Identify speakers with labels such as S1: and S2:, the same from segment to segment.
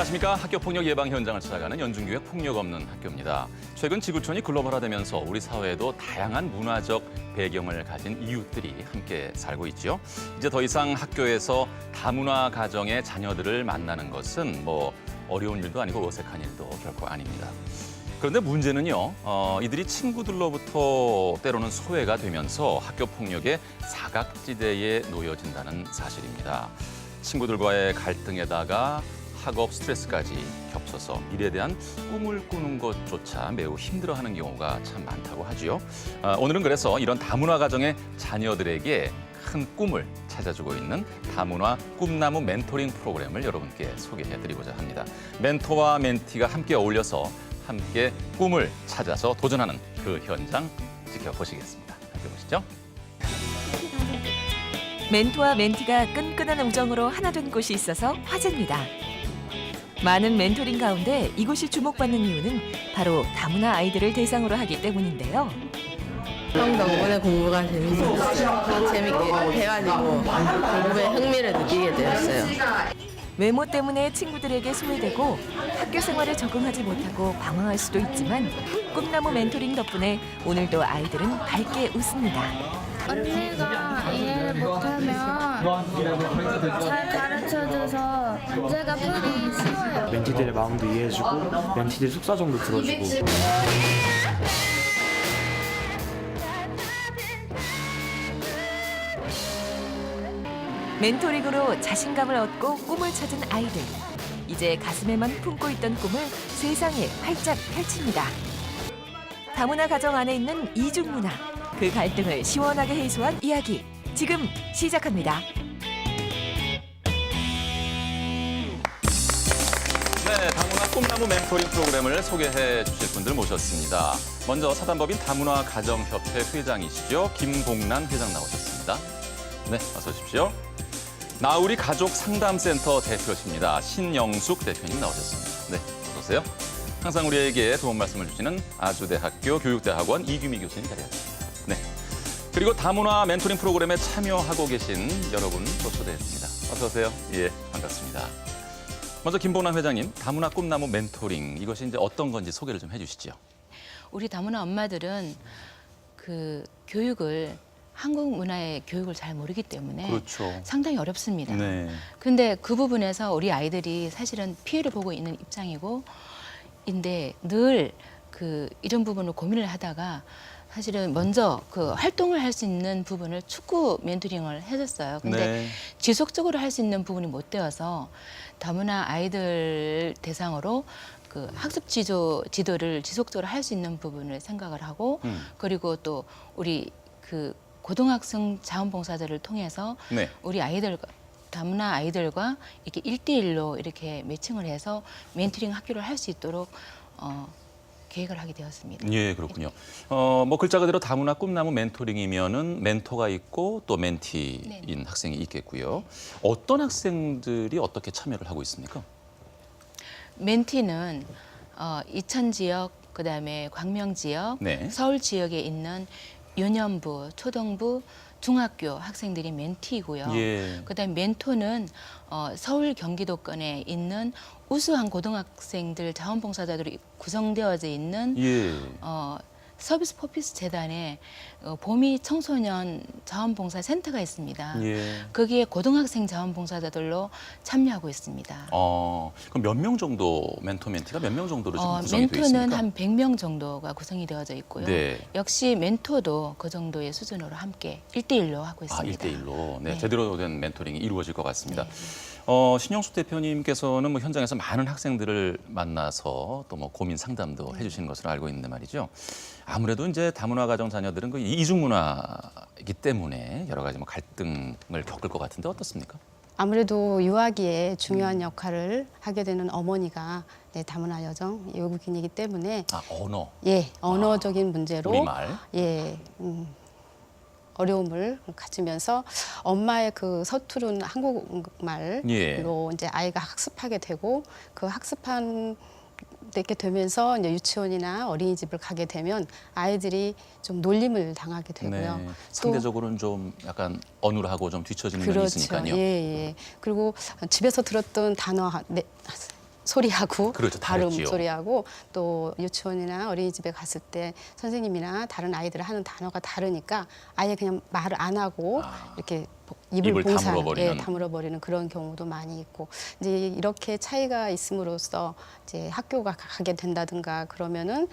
S1: 안녕하십니까. 학교폭력 예방 현장을 찾아가는 연중교육 폭력 없는 학교입니다. 최근 지구촌이 글로벌화되면서 우리 사회에도 다양한 문화적 배경을 가진 이웃들이 함께 살고 있죠. 이제 더 이상 학교에서 다문화 가정의 자녀들을 만나는 것은 어려운 일도 아니고 어색한 일도 결코 아닙니다. 그런데 문제는요, 이들이 친구들로부터 때로는 소외가 되면서 학교 폭력의 사각지대에 놓여진다는 사실입니다. 친구들과의 갈등에다가 학업 스트레스까지 겹쳐서 미래에 대한 꿈을 꾸는 것조차 매우 힘들어하는 경우가 참 많다고 하지요. 오늘은 그래서 이런 다문화 가정의 자녀들에게 큰 꿈을 찾아주고 있는 다문화 꿈나무 멘토링 프로그램을 여러분께 소개해드리고자 합니다. 멘토와 멘티가 함께 어울려서 함께 꿈을 찾아서 도전하는 그 현장 지켜보시겠습니다. 함께 보시죠.
S2: 멘토와 멘티가 끈끈한 우정으로 하나 된 곳이 있어서 화제입니다. 많은 멘토링 가운데 이곳이 주목받는 이유는 바로 다문화 아이들을 대상으로 하기 때문인데요.
S3: 형 덕분에 공부가 재밌게 돼가지고 공부에 흥미를 느끼게 되었어요.
S2: 외모 때문에 친구들에게 소외되고 학교 생활에 적응하지 못하고 방황할 수도 있지만 꿈나무 멘토링 덕분에 오늘도 아이들은 밝게 웃습니다.
S4: 언니가 이해를 못하면 잘 가르쳐줘서 문제가 풀기 쉬워요.
S5: 멘티들의 마음도 이해해주고 멘티들 속사정도 들어주고.
S2: 멘토링으로 자신감을 얻고 꿈을 찾은 아이들. 이제 가슴에만 품고 있던 꿈을 세상에 활짝 펼칩니다. 다문화 가정 안에 있는 이중 문화. 그 갈등을 시원하게 해소한 이야기. 지금 시작합니다.
S1: 네, 다문화 꿈나무 멘토링 프로그램을 소개해 주실 분들 모셨습니다. 먼저 사단법인 다문화 가정협회 회장이시죠. 김봉란 회장 나오셨습니다. 네, 어서 오십시오. 나우리 가족 상담센터 대표십니다. 신영숙 대표님 나오셨습니다. 네, 어서 오세요. 항상 우리에게 도움 말씀을 주시는 아주대학교 교육대학원 이규미 교수님 자리하셨습니다. 네. 그리고 다문화 멘토링 프로그램에 참여하고 계신 여러분 또 초대했습니다. 어서 오세요. 예, 반갑습니다. 먼저 김봉란 회장님, 다문화 꿈나무 멘토링 이것이 이제 어떤 건지 소개를 좀 해주시죠.
S6: 우리 다문화 엄마들은 그 교육을 한국 문화의 교육을 잘 모르기 때문에
S1: 그렇죠.
S6: 상당히 어렵습니다.
S1: 네.
S6: 근데 그 부분에서 우리 아이들이 사실은 피해를 보고 있는 입장이고 인데 늘 이런 부분을 고민을 하다가 사실은 먼저 그 활동을 할 수 있는 부분을 축구 멘토링을 해줬어요. 근데
S1: 네.
S6: 지속적으로 할 수 있는 부분이 못 되어서 다문화 아이들 대상으로 그 학습 지도를 지속적으로 할 수 있는 부분을 생각을 하고 그리고 또 우리 그 고등학생 자원봉사자를 통해서
S1: 네.
S6: 우리 아이들과 다문화 아이들과 이렇게 1대1로 이렇게 매칭을 해서 멘토링 학교를 할 수 있도록 계획을 하게 되었습니다.
S1: 예, 그렇군요. 글자 그대로 다문화 꿈나무 멘토링이면은 멘토가 있고 또 멘티인
S6: 네.
S1: 학생이 있겠고요. 어떤 학생들이 어떻게 참여를 하고 있습니까?
S6: 멘티는 이천 지역, 그다음에 광명 지역,
S1: 네.
S6: 서울 지역에 있는 유년부, 초등부, 중학교 학생들이 멘티이고요.
S1: 예.
S6: 그다음에 멘토는 서울 경기도권에 있는 우수한 고등학생들 자원봉사자들이 구성되어져 있는
S1: 예.
S6: 서비스 포피스 재단에 보미 청소년 자원봉사 센터가 있습니다.
S1: 예.
S6: 거기에 고등학생 자원봉사자들로 참여하고 있습니다.
S1: 그럼 몇 명 정도 멘토 멘티가 몇 명 정도로 지금 구성이 되어 있습니까?
S6: 멘토는 한 100명 정도가 구성이 되어져 있고요.
S1: 네.
S6: 역시 멘토도 그 정도의 수준으로 함께 1대1로 하고 있습니다.
S1: 1대1로. 네,
S6: 네.
S1: 제대로 된 멘토링이 이루어질 것 같습니다.
S6: 네.
S1: 신영숙 대표님께서는 현장에서 많은 학생들을 만나서 또 고민 상담도 해주시는 것으로 알고 있는데 말이죠. 아무래도 이제 다문화 가정 자녀들은 그 이중 문화이기 때문에 여러 가지 갈등을 겪을 것 같은데 어떻습니까?
S7: 아무래도 유아기에 중요한 역할을 하게 되는 어머니가 다문화 여성 외국인이기 때문에
S1: 언어.
S7: 예, 언어적인 문제로
S1: 우리말.
S7: 예, 어려움을 가지면서 엄마의 그 서투른 한국말로
S1: 예.
S7: 이제 아이가 학습하게 되고 그 학습한 되게 되면서 이제 유치원이나 어린이집을 가게 되면 아이들이 좀 놀림을 당하게 되고요.
S1: 네.
S7: 또
S1: 상대적으로는 좀 약간 어눌하고 좀 뒤처지는 면이
S7: 그렇죠.
S1: 있으니까요.
S7: 예, 예. 그리고 집에서 들었던 단어 소리하고
S1: 그렇죠,
S7: 발음
S1: 다르지요.
S7: 소리하고 또 유치원이나 어린이집에 갔을 때 선생님이나 다른 아이들이 하는 단어가 다르니까 아예 그냥 말을 안 하고 이렇게 입을 다물어 버리는 그런 경우도 많이 있고 이제 이렇게 차이가 있음으로써 이제 학교가 가게 된다든가 그러면은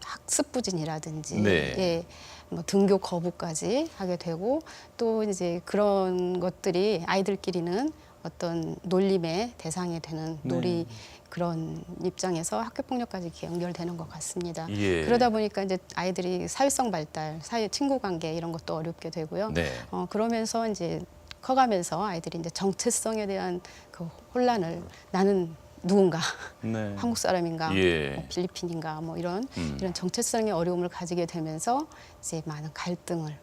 S7: 학습 부진이라든지
S1: 네.
S7: 예, 뭐 등교 거부까지 하게 되고 또 이제 그런 것들이 아이들끼리는 어떤 놀림의 대상이 되는 놀이 그런 입장에서 학교 폭력까지 이렇게 연결되는 것 같습니다.
S1: 예.
S7: 그러다 보니까 이제 아이들이 사회성 발달, 사회 친구 관계 이런 것도 어렵게 되고요.
S1: 네.
S7: 그러면서 이제 커가면서 아이들이 이제 정체성에 대한 그 혼란을 나는 누군가
S1: 네.
S7: 한국 사람인가,
S1: 예.
S7: 뭐 필리핀인가, 뭐 이런 정체성의 어려움을 가지게 되면서 이제 많은 갈등을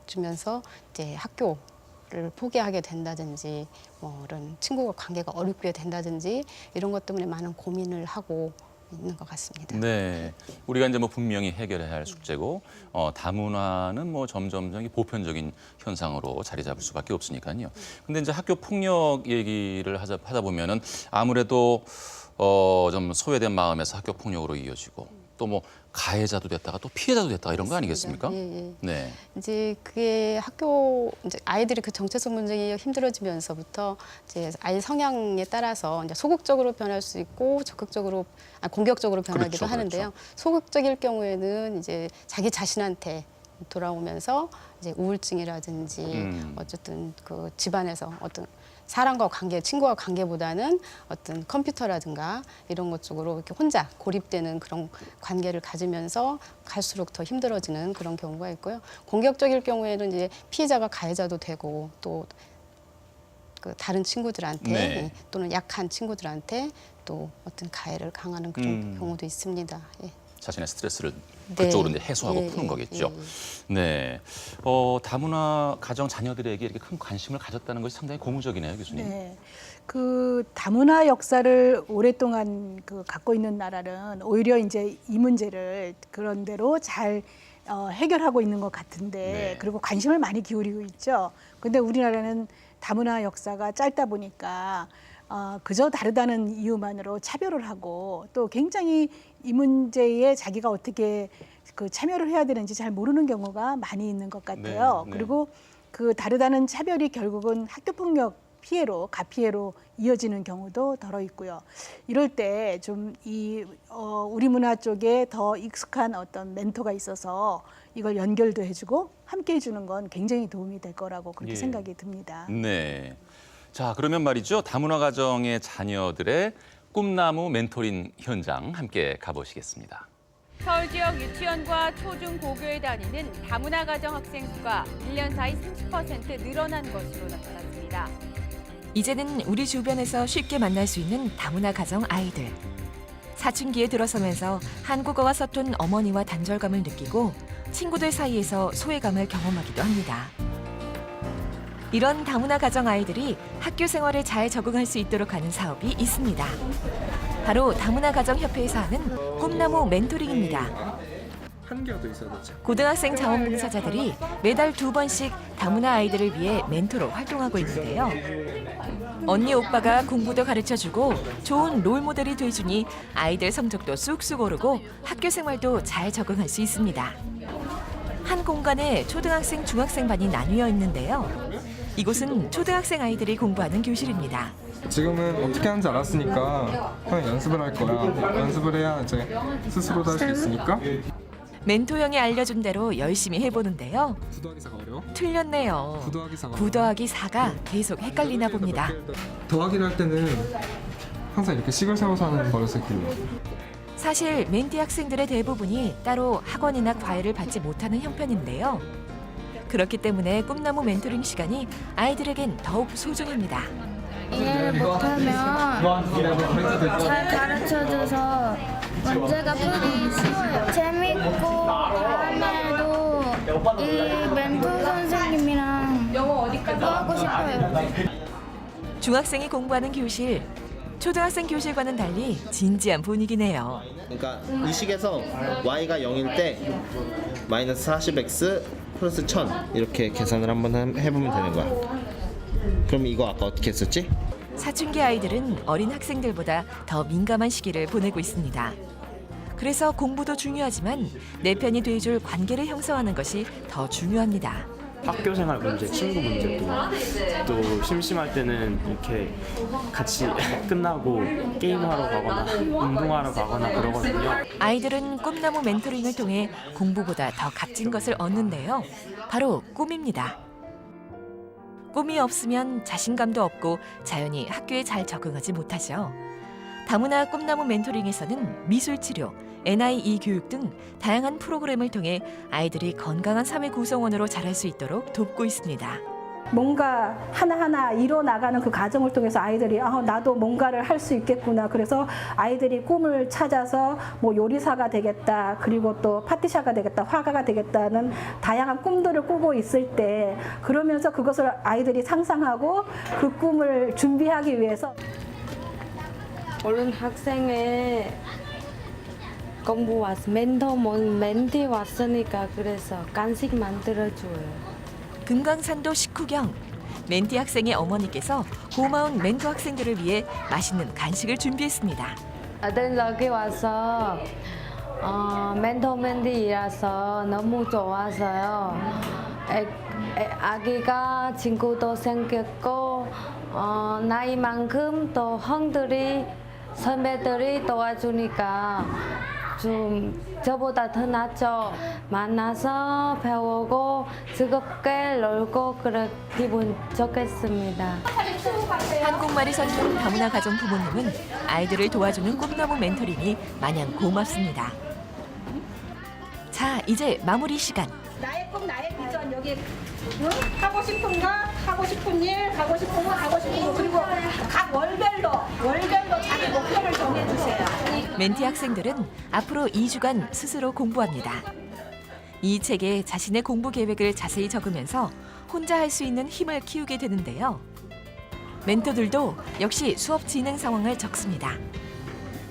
S7: 주면서 이제 학교를 포기하게 된다든지, 뭐 이런 친구와 관계가 어렵게 된다든지 이런 것 때문에 많은 고민을 하고 있는 것 같습니다.
S1: 네, 우리가 이제 뭐 분명히 해결해야 할 숙제고 다문화는 뭐 점점 보편적인 현상으로 자리 잡을 수밖에 없으니까요. 근데 이제 학교 폭력 얘기를 하다 보면은 아무래도 좀 소외된 마음에서 학교 폭력으로 이어지고 또 뭐 가해자도 됐다가 또 피해자도 됐다가 이런 거 아니겠습니까?
S7: 예, 예.
S1: 네.
S7: 이제 그게 학교 이제 아이들이 그 정체성 문제가 힘들어지면서부터 이제 아이 성향에 따라서 이제 소극적으로 변할 수 있고 적극적으로 공격적으로 변하기도
S1: 그렇죠,
S7: 하는데요.
S1: 그렇죠.
S7: 소극적일 경우에는 이제 자기 자신한테 돌아오면서 이제 우울증이라든지 어쨌든 그 집안에서 어떤 사람과 관계, 친구와 관계보다는 어떤 컴퓨터라든가 이런 것 쪽으로 이렇게 혼자 고립되는 그런 관계를 가지면서 갈수록 더 힘들어지는 그런 경우가 있고요. 공격적일 경우에는 이제 피해자가 가해자도 되고 또 그 다른 친구들한테
S1: 네.
S7: 또는 약한 친구들한테 또 어떤 가해를 강하는 그런 경우도 있습니다. 예.
S1: 자신의 스트레스를
S7: 네.
S1: 그쪽으로 이제 해소하고
S7: 예,
S1: 푸는
S7: 예,
S1: 거겠죠.
S7: 예,
S1: 네. 다문화 가정 자녀들에게 이렇게 큰 관심을 가졌다는 것이 상당히 고무적이네요, 교수님.
S8: 네. 그 다문화 역사를 오랫동안 갖고 있는 나라는 오히려 이제 이 문제를 그런 대로 잘 해결하고 있는 것 같은데
S1: 네.
S8: 그리고 관심을 많이 기울이고 있죠. 근데 우리나라는 다문화 역사가 짧다 보니까 그저 다르다는 이유만으로 차별을 하고 또 굉장히 이 문제에 자기가 어떻게 그 참여를 해야 되는지 잘 모르는 경우가 많이 있는 것 같아요.
S1: 네, 네.
S8: 그리고 그 다르다는 차별이 결국은 학교폭력 피해로, 가피해로 이어지는 경우도 덜어 있고요. 이럴 때 좀 우리 문화 쪽에 더 익숙한 어떤 멘토가 있어서 이걸 연결도 해주고 함께 해주는 건 굉장히 도움이 될 거라고 그렇게
S1: 예.
S8: 생각이 듭니다.
S1: 네. 자, 그러면 말이죠. 다문화 가정의 자녀들의 꿈나무 멘토링 현장 함께 가보시겠습니다.
S9: 서울 지역 유치원과 초중 고교에 다니는 다문화 가정 학생 수가 1년 사이 30% 늘어난 것으로 나타났습니다.
S2: 이제는 우리 주변에서 쉽게 만날 수 있는 다문화 가정 아이들. 사춘기에 들어서면서 한국어와 서툰 어머니와 단절감을 느끼고 친구들 사이에서 소외감을 경험하기도 합니다. 이런 다문화 가정 아이들이 학교 생활에 잘 적응할 수 있도록 하는 사업이 있습니다. 바로 다문화 가정 협회에서 하는 꿈나무 멘토링입니다.
S5: 한 개가 더 있어야 되죠.
S2: 고등학생 자원봉사자들이 매달 2번씩 다문화 아이들을 위해 멘토로 활동하고 있는데요. 언니 오빠가 공부도 가르쳐주고 좋은 롤모델이 돼주니 아이들 성적도 쑥쑥 오르고 학교 생활도 잘 적응할 수 있습니다. 한 공간에 초등학생, 중학생 반이 나뉘어 있는데요. 이곳은 초등학생 아이들이 공부하는 교실입니다.
S10: 지금은 어떻게 하는지 알았으니까 그냥 연습을 할 거야. 연습을 해야 이제 스스로도 할 수 있으니까.
S2: 멘토 형이 알려준 대로 열심히 해보는데요.
S10: 9 더하기 4가 어려워?
S2: 틀렸네요.
S10: 9 더하기 4가
S2: 9 더하기 4가 계속 헷갈리나 봅니다.
S10: 더하기를 할 때는 항상 이렇게 식을 세워서 하는 버릇을 길러.
S2: 사실 멘티 학생들의 대부분이 따로 학원이나 과외를 받지 못하는 형편인데요. 그렇기 때문에 꿈나무 멘토링 시간이 아이들에겐 더욱 소중합니다.
S4: 이해를 못하면 잘 가르쳐줘서 문제가 풀기 쉬워요. 재밌고 다음에도 이 멘토 선생님이랑 공부하고 싶어요.
S2: 중학생이 공부하는 교실, 초등학생 교실과는 달리 진지한 분위기네요.
S11: 그러니까 이 식에서 y가 0일 때 마이너스 40x 플러스 1000 이렇게 계산을 한번 해보면 되는 거야. 그럼 이거 아까 어떻게 했었지?
S2: 사춘기 아이들은 어린 학생들보다 더 민감한 시기를 보내고 있습니다. 그래서 공부도 중요하지만 내 편이 돼줄 관계를 형성하는 것이 더 중요합니다.
S5: 학교 생활 문제, 친구 문제도 또 심심할 때는 이렇게 같이 끝나고 게임하러 가거나 운동하러 가거나 그러거든요.
S2: 아이들은 꿈나무 멘토링을 통해 공부보다 더 값진 것을 얻는데요. 바로 꿈입니다. 꿈이 없으면 자신감도 없고 자연히 학교에 잘 적응하지 못하죠. 다문화 꿈나무 멘토링에서는 미술치료, NIE 교육 등 다양한 프로그램을 통해 아이들이 건강한 사회 구성원으로 자랄 수 있도록 돕고 있습니다.
S12: 뭔가 하나하나 이뤄나가는 그 과정을 통해서 아이들이 나도 뭔가를 할 수 있겠구나. 그래서 아이들이 꿈을 찾아서 뭐 요리사가 되겠다. 그리고 또 파티샤가 되겠다. 화가가 되겠다는 다양한 꿈들을 꾸고 있을 때 그러면서 그것을 아이들이 상상하고 그 꿈을 준비하기 위해서
S3: 얼른 학생의 공부 멘티 왔으니까 그래서 간식 만들어줘요.
S2: 금강산도 식후경. 멘티 학생의 어머니께서 고마운 멘토 학생들을 위해 맛있는 간식을 준비했습니다.
S3: 아들 여기 와서 멘티라서 너무 좋아서요. 아기가 친구도 생겼고 나이만큼 또 형들이 선배들이 도와주니까 좀 저보다 더 낫죠. 만나서 배우고 즐겁게 놀고 그런 기분 좋겠습니다.
S2: 한국말이 선통 다문화 가정 부모님은 아이들을 도와주는 꿈나무 멘토링이 마냥 고맙습니다. 자, 이제 마무리 시간.
S12: 나의 꿈, 나의 비전 여기 하고 싶은 거, 하고 싶은 일, 하고 싶은 거, 하고 싶은 거 그리고 각 월별로 자기 목표를 정해주세요.
S2: 멘티 학생들은 앞으로 2주간 스스로 공부합니다. 이 책에 자신의 공부 계획을 자세히 적으면서 혼자 할 수 있는 힘을 키우게 되는데요. 멘토들도 역시 수업 진행 상황을 적습니다.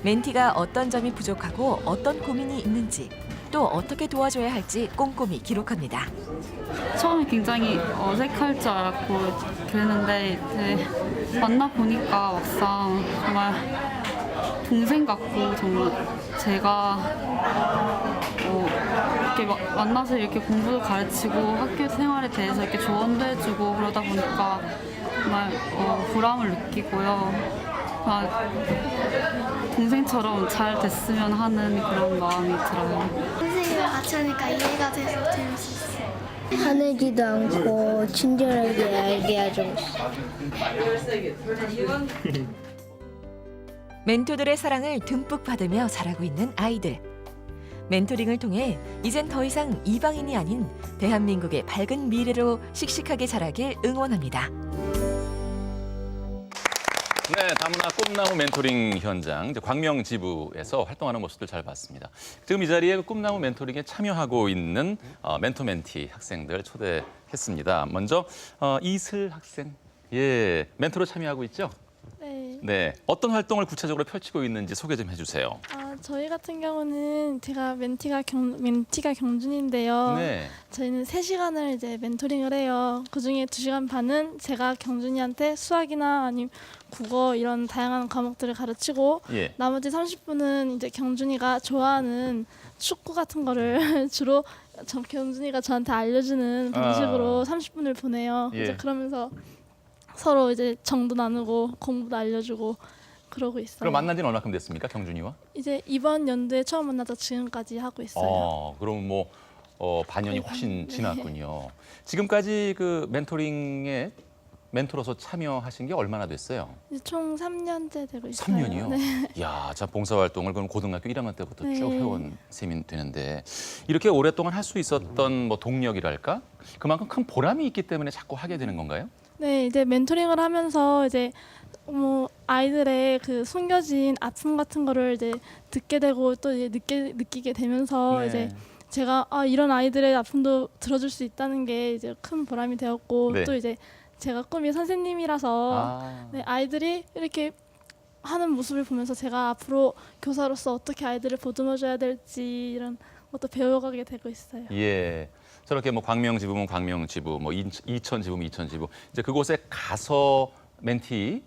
S2: 멘티가 어떤 점이 부족하고 어떤 고민이 있는지 또 어떻게 도와줘야 할지 꼼꼼히 기록합니다.
S13: 처음에 굉장히 어색할 줄 알았고 그랬는데 이제 만나보니까 막상 정말 동생 같고 정말 제가 이렇게 만나서 이렇게 공부도 가르치고 학교 생활에 대해서 이렇게 조언도 해주고 그러다 보니까 정말 보람을 느끼고요. 동생처럼 잘 됐으면 하는 그런 마음이 들어요.
S4: 선생님이랑 같이 하니까 이해가 돼서 재밌었어요. 화내지도 않고 친절하게 얘기해주고 있어요.
S2: 멘토들의 사랑을 듬뿍 받으며 자라고 있는 아이들. 멘토링을 통해 이젠 더 이상 이방인이 아닌 대한민국의 밝은 미래로 씩씩하게 자라길 응원합니다.
S1: 네, 다문화 꿈나무 멘토링 현장 이제 광명지부에서 활동하는 모습들 잘 봤습니다. 지금 이 자리에 그 꿈나무 멘토링에 참여하고 있는 멘토 멘티 학생들 초대했습니다. 먼저 이슬 학생, 예, 멘토로 참여하고 있죠?
S14: 네.
S1: 네, 어떤 활동을 구체적으로 펼치고 있는지 소개 좀 해주세요.
S14: 저희 같은 경우는 제가 멘티가 경준인데요.
S1: 네.
S14: 저희는 3시간을 이제 멘토링을 해요. 그중에 2시간 반은 제가 경준이한테 수학이나 아니면 국어 이런 다양한 과목들을 가르치고
S1: 예.
S14: 나머지 30분은 이제 경준이가 좋아하는 축구 같은 거를 주로 경준이가 저한테 알려주는 방식으로 30분을 보내요.
S1: 예.
S14: 이제 그러면서 서로 이제 정도 나누고 공부도 알려주고 그러고 있어요.
S1: 그럼 만난 지는 얼마큼 됐습니까, 경준이와?
S14: 이제 이번 연도에 처음 만나서 지금까지 하고 있어요.
S1: 그럼 뭐 반년이 훨씬 지났군요. 지금까지 그 멘토링에 멘토로서 참여하신 게 얼마나 됐어요?
S14: 이제 총 3년째 되고 있어요.
S1: 3년이요?
S14: 네.
S1: 이야, 참 봉사활동을 그럼 고등학교 1학년 때부터
S14: 네.
S1: 쭉 해온 셈이 되는데 이렇게 오랫동안 할 수 있었던 뭐 동력이랄까? 그만큼 큰 보람이 있기 때문에 자꾸 하게 되는 건가요?
S14: 네, 이제 멘토링을 하면서 이제 뭐 아이들의 그 숨겨진 아픔 같은 거를 이제 듣게 되고 또 이제 느끼게 되면서
S1: 네.
S14: 이제 제가 이런 아이들의 아픔도 들어줄 수 있다는 게 이제 큰 보람이 되었고
S1: 네.
S14: 또 이제 제가 꿈이 선생님이라서 네, 아이들이 이렇게 하는 모습을 보면서 제가 앞으로 교사로서 어떻게 아이들을 보듬어줘야 될지 이런 것도 배워가게 되고 있어요.
S1: 예. 저렇게 뭐 광명지부면 광명지부, 뭐 이천지부면 이천지부, 이제 그곳에 가서 멘티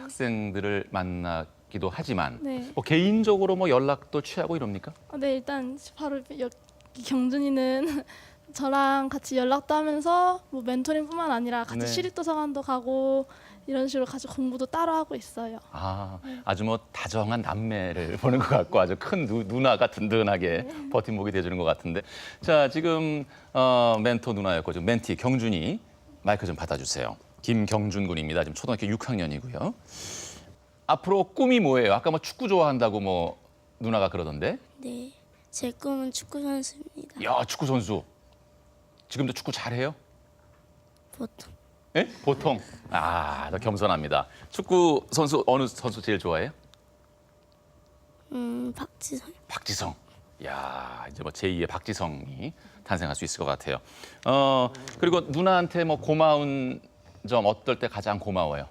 S1: 학생들을 만나기도 하지만
S14: 네.
S1: 뭐 개인적으로 뭐 연락도 취하고 이럽니까?
S14: 네, 일단 바로 여기 경준이는 저랑 같이 연락도 하면서 뭐 멘토링뿐만 아니라 같이
S1: 네.
S14: 시립도서관도 가고 이런 식으로 같이 공부도 따로 하고 있어요.
S1: 아주 뭐 다정한 남매를 보는 것 같고 아주 큰 누나가 든든하게 버팀목이 돼주는 것 같은데 자 지금 멘토 누나였고 지금 멘티 경준이 마이크 좀 받아주세요. 김경준 군입니다. 지금 초등학교 6학년이고요. 앞으로 꿈이 뭐예요? 아까 뭐 축구 좋아한다고 뭐 누나가 그러던데?
S4: 네, 제 꿈은 축구 선수입니다.
S1: 야 축구 선수. 지금도 축구 잘해요?
S4: 보통
S1: 예? 보통. 더 겸손합니다. 축구 선수 어느 선수 제일 좋아해요?
S4: 박지성.
S1: 박지성. 야 이제 뭐 제2의 박지성이 탄생할 수 있을 것 같아요. 그리고 누나한테 뭐 고마운 점 어떨 때 가장 고마워요?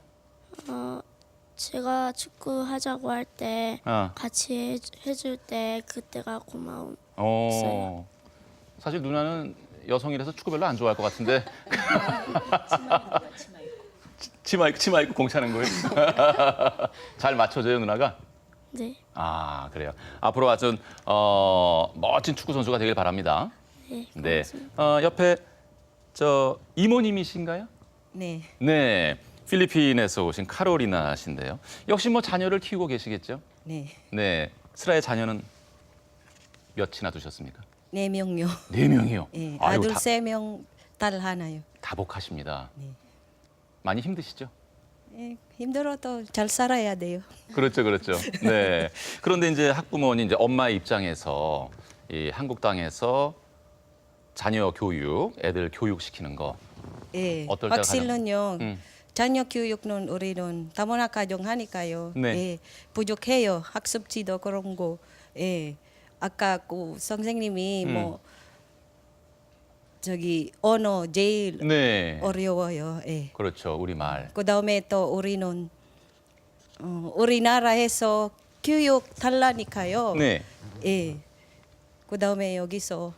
S4: 제가 축구 하자고 할 때 같이 해줄 때 그때가 고마웠어요.
S1: 사실 누나는 여성이라서 축구 별로 안 좋아할 것 같은데 치마 입고 공 차는 거예요? 잘 맞춰줘요 누나가?
S4: 네.
S1: 그래요. 앞으로 아주 멋진 축구 선수가 되길 바랍니다.
S4: 네.
S1: 네. 옆에 저 이모님이신가요?
S15: 네.
S1: 네. 필리핀에서 오신 카로리나 씨인데요. 역시 뭐 자녀를 키우고 계시겠죠?
S15: 네.
S1: 네. 슬아의 자녀는 몇이나 두셨습니까?
S15: 4명요.
S1: 4명이요?
S15: 네.
S1: 아이고,
S15: 아들 3명, 딸 하나요.
S1: 다복하십니다.
S15: 네.
S1: 많이 힘드시죠?
S15: 네, 힘들어도 잘 살아야 돼요.
S1: 그렇죠, 그렇죠. 네. 그런데 이제 학부모님, 이제 엄마의 입장에서 이 한국 땅에서 자녀 교육, 애들 교육시키는 거
S15: 예.
S1: 어떨 때가
S15: 확실은요. 자녀 교육은 우리는 다문화 가정 하니까요.
S1: 네.
S15: 예, 부족해요. 학습지도 그런 거. 예. 아까 그 선생님이 뭐 저기 언어 제일
S1: 네.
S15: 어려워요. 예.
S1: 그렇죠, 우리말.
S15: 그다음에 또 우리는 우리나라에서 교육 달라니까요.
S1: 네.
S15: 예. 그다음에 여기서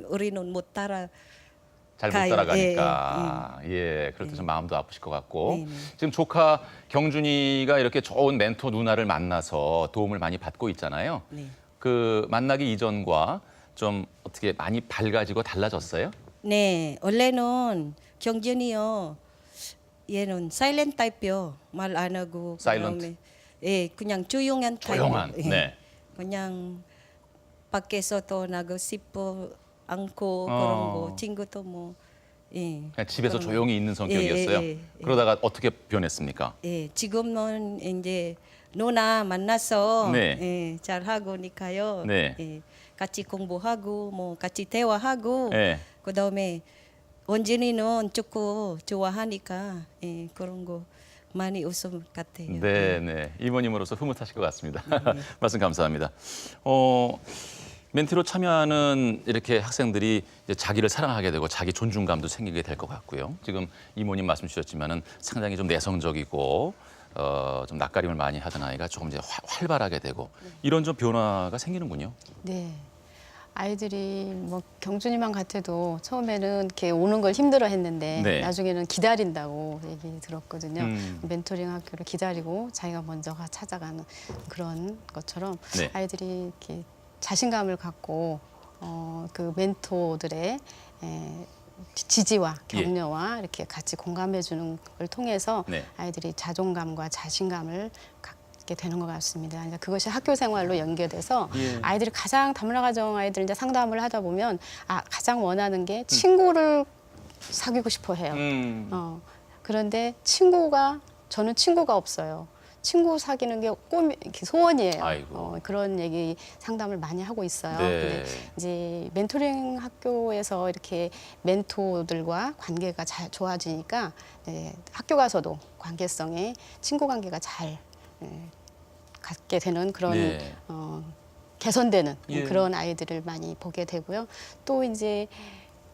S15: 우리는 못 따라
S1: 잘 못
S15: 가요.
S1: 따라가니까 그럴 때 좀 마음도 아프실 것 같고
S15: 네, 네.
S1: 지금 조카 경준이가 이렇게 좋은 멘토 누나를 만나서 도움을 많이 받고 있잖아요.
S15: 네.
S1: 그 만나기 이전과 좀 어떻게 많이 밝아지고 달라졌어요?
S15: 네, 원래는 경준이요. 얘는 사일렌트 타입이요. 말 안 하고.
S1: 사일런트.
S15: 그다음에 예, 그냥 조용한 타입.
S1: 조용한. 네.
S15: 그냥 밖에서 또 나고 싶어 않고 그런 거 친구도 뭐 예.
S1: 그냥 집에서
S15: 그런
S1: 조용히 있는 성격이었어요.
S15: 예.
S1: 그러다가 어떻게 변했습니까?
S15: 예, 지금은 이제 누나 만나서
S1: 네.
S15: 예, 잘 하고니까요.
S1: 네.
S15: 예, 같이 공부하고 뭐 같이 대화하고
S1: 네.
S15: 그다음에 원진이는 축구 좋아하니까 예, 그런 거 많이 웃음 같아요.
S1: 네, 네. 이모님으로서 흐뭇하실 것 같습니다. 말씀 감사합니다. 멘티로 참여하는 이렇게 학생들이 이제 자기를 사랑하게 되고 자기 존중감도 생기게 될 것 같고요. 지금 이모님 말씀 주셨지만은 상당히 좀 내성적이고 좀 낯가림을 많이 하던 아이가 조금 이제 활발하게 되고 이런 좀 변화가 생기는군요.
S7: 네. 아이들이 뭐 경준이만 같아도 처음에는 이렇게 오는 걸 힘들어했는데
S1: 네.
S7: 나중에는 기다린다고 얘기 들었거든요.
S1: 음.
S7: 멘토링 학교를 기다리고 자기가 먼저 찾아가는 그런 것처럼
S1: 네.
S7: 아이들이 이렇게 자신감을 갖고 그 멘토들의 지지와 격려와 이렇게 같이 공감해주는 걸 통해서
S1: 네.
S7: 아이들이 자존감과 자신감을 갖게 되는 것 같습니다. 이제 그것이 학교 생활로 연계돼서 아이들이 가장 다문화 가정 아이들 이제 상담을 하다 보면 가장 원하는 게 친구를 사귀고 싶어 해요. 그런데 저는 친구가 없어요. 친구 사귀는 게 소원이에요. 그런 얘기 상담을 많이 하고 있어요.
S1: 네.
S7: 근데 이제 멘토링 학교에서 이렇게 멘토들과 관계가 잘 좋아지니까 학교 가서도 관계성에 친구 관계가 잘 갖게 되는 그런
S1: 네.
S7: 개선되는
S1: 예.
S7: 그런 아이들을 많이 보게 되고요. 또 이제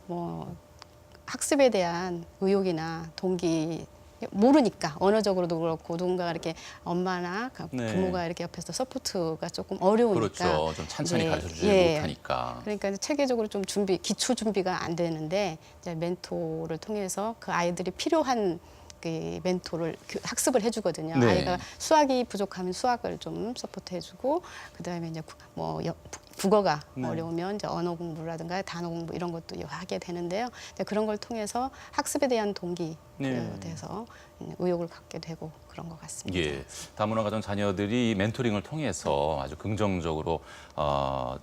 S7: 뭐 학습에 대한 의욕이나 동기 모르니까 언어적으로도 그렇고 누군가가 이렇게 엄마나 부모가 이렇게 옆에서 서포트가 조금 어려우니까
S1: 그렇죠. 좀 찬찬히 가르쳐주지 못하니까.
S7: 그러니까 이제 체계적으로 좀 기초 준비가 안 되는데 이제 멘토를 통해서 그 아이들이 필요한 그 멘토를 학습을 해주거든요.
S1: 네.
S7: 아이가 수학이 부족하면 수학을 좀 서포트해주고 그다음에 이제 국어가
S1: 네.
S7: 어려우면 이제 언어 공부라든가 단어 공부 이런 것도 하게 되는데요. 그런 걸 통해서 학습에 대한 동기에
S1: 네.
S7: 대해서 의욕을 갖게 되고 그런 것 같습니다.
S1: 예, 다문화 가정 자녀들이 멘토링을 통해서 아주 긍정적으로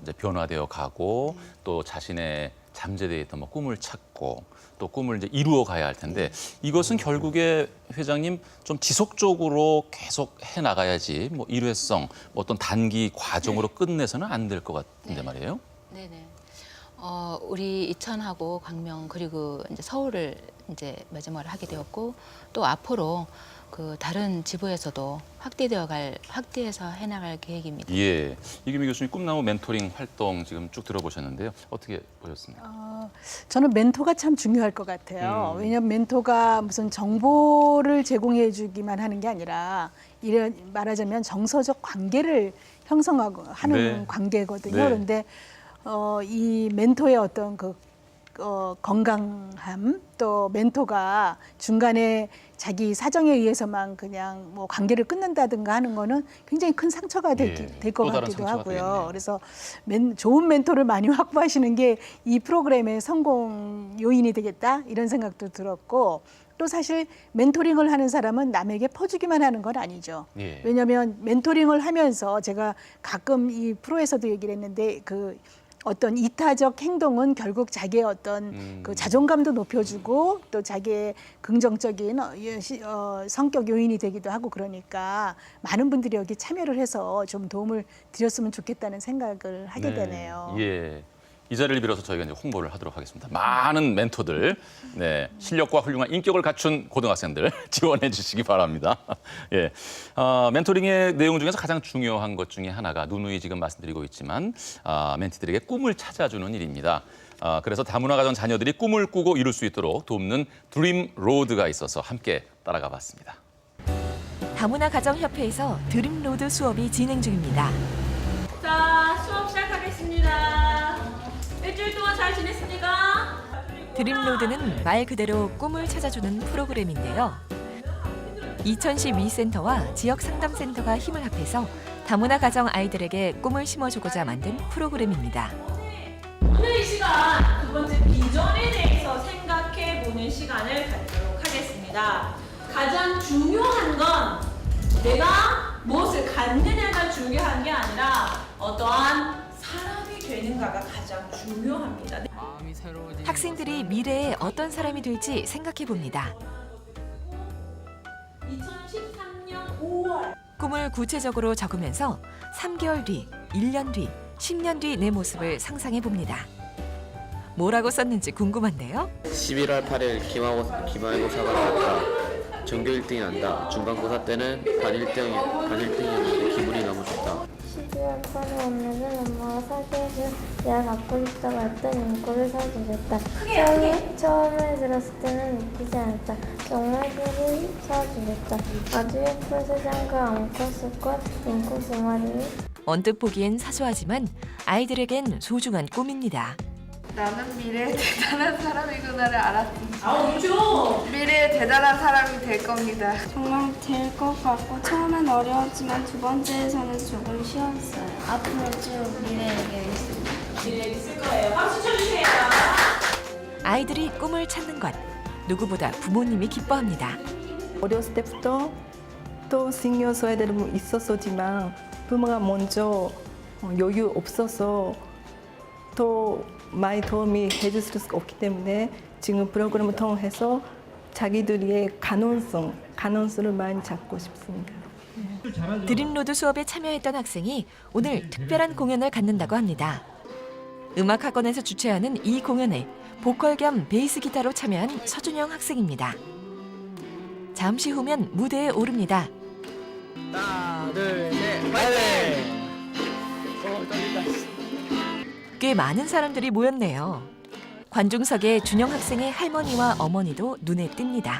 S1: 이제 변화되어 가고 또 자신의 잠재되어 있던 뭐 꿈을 찾고 또 꿈을 이제 이루어 가야 할 텐데 이것은 결국에 회장님 좀 지속적으로 계속 해 나가야지 뭐 일회성 어떤 단기 과정으로 끝내서는 안 될 것 같은데 말이에요.
S6: 네네. 우리 이천하고 광명 그리고 이제 서울을 이제 마지막으로 하게 되었고 또 앞으로 그 다른 지부에서도 확대해서 해나갈 계획입니다.
S1: 예, 이규미 교수님 꿈나무 멘토링 활동 지금 쭉 들어보셨는데요. 어떻게 보셨습니까?
S8: 저는 멘토가 참 중요할 것 같아요. 왜냐하면 멘토가 무슨 정보를 제공해 주기만 하는 게 아니라 말하자면 정서적 관계를 형성하고 하는
S1: 네.
S8: 관계거든요.
S1: 네.
S8: 그런데 이 멘토의 어떤 건강함 또 멘토가 중간에 자기 사정에 의해서만 그냥 뭐 관계를 끊는다든가 하는 거는 굉장히 큰 상처가 될 것
S1: 또 다른
S8: 같기도
S1: 상처가
S8: 하고요.
S1: 되겠네요.
S8: 그래서 좋은 멘토를 많이 확보하시는 게 이 프로그램의 성공 요인이 되겠다 이런 생각도 들었고 또 사실 멘토링을 하는 사람은 남에게 퍼주기만 하는 건 아니죠.
S1: 예.
S8: 왜냐하면 멘토링을 하면서 제가 가끔 이 프로에서도 얘기를 했는데 어떤 이타적 행동은 결국 자기의 어떤 그 자존감도 높여주고 또 자기의 긍정적인 성격 요인이 되기도 하고 그러니까 많은 분들이 여기 참여를 해서 좀 도움을 드렸으면 좋겠다는 생각을 하게 되네요.
S1: 예. 이 자리를 빌어서 저희가 이제 홍보를 하도록 하겠습니다. 많은 멘토들, 네, 실력과 훌륭한 인격을 갖춘 고등학생들 지원해 주시기 바랍니다. 예, 멘토링의 내용 중에서 가장 중요한 것 중에 하나가 누누이 지금 말씀드리고 있지만 멘티들에게 꿈을 찾아주는 일입니다. 그래서 다문화 가정 자녀들이 꿈을 꾸고 이룰 수 있도록 돕는 드림 로드가 있어서 함께 따라가 봤습니다.
S2: 다문화 가정협회에서 드림 로드 수업이 진행 중입니다.
S9: 자, 수업 시작하겠습니다. 일주일 동안 잘 지냈습니까?
S2: 드림로드는 말 그대로 꿈을 찾아주는 프로그램인데요. 이천시 위센터와 지역 상담센터가 힘을 합해서 다문화 가정 아이들에게 꿈을 심어주고자 만든 프로그램입니다.
S9: 오늘 이 시간 두 번째 비전에 대해서 생각해보는 시간을 갖도록 하겠습니다. 가장 중요한 건 내가 무엇을 갖느냐가 중요한 게 아니라 어떠한 사람이 되는가가 가장 중요합니다.
S2: 학생들이 미래에 어떤 사람이 될지 생각해 봅니다.
S9: 2013년 5월
S2: 꿈을 구체적으로 적으면서 3개월 뒤, 1년 뒤, 10년 뒤 내 모습을 상상해 봅니다. 뭐라고 썼는지 궁금한데요.
S11: 11월 8일 기말고사가 나왔다. 전교 1등이 난다. 중간고사 때는 반 1등이었는데 기분이 너무 좋다.
S16: 12월 8일 오늘은 엄마가 사주해준 내가 갖고 싶다고 했던 인꼬를 사주겠다. 처음에 들었을 때는 믿기지 않았다. 정말들을 사주겠다. 아주 예쁜 세장과 앙코스과 인꼬 2마리.
S2: 언뜻 보기엔 사소하지만 아이들에겐 소중한 꿈입니다.
S17: 나는 미래에 대단한 사람이구나를 알았습니다.
S9: 그렇죠.
S17: 미래에 대단한 사람이 될 겁니다.
S4: 정말 될 것 같고 처음엔 어려웠지만 두 번째에서는 조금 쉬웠어요. 앞으로 쭉 미래에 있습니다.
S9: 미래에 있을 거예요. 박수 쳐주세요.
S2: 아이들이 꿈을 찾는 것 누구보다 부모님이 기뻐합니다.
S18: 어렸을 때부터 또 신경 써야 되는 부분이 있었지만 부모가 먼저 여유 없어서 또 많이 도움이 해줄 수 없기 때문에 지금 프로그램을 통해서 자기들의 가능성을 많이 잡고 싶습니다.
S2: 드림로드 수업에 참여했던 학생이 오늘 특별한 공연을 갖는다고 합니다. 음악학원에서 주최하는 이 공연에 보컬 겸 베이스 기타로 참여한 서준영 학생입니다. 잠시 후면 무대에 오릅니다.
S11: 하나, 둘, 셋, 파이팅! 떨린다.
S2: 꽤 많은 사람들이 모였네요. 관중석에 준영 학생의 할머니와 어머니도 눈에 띕니다.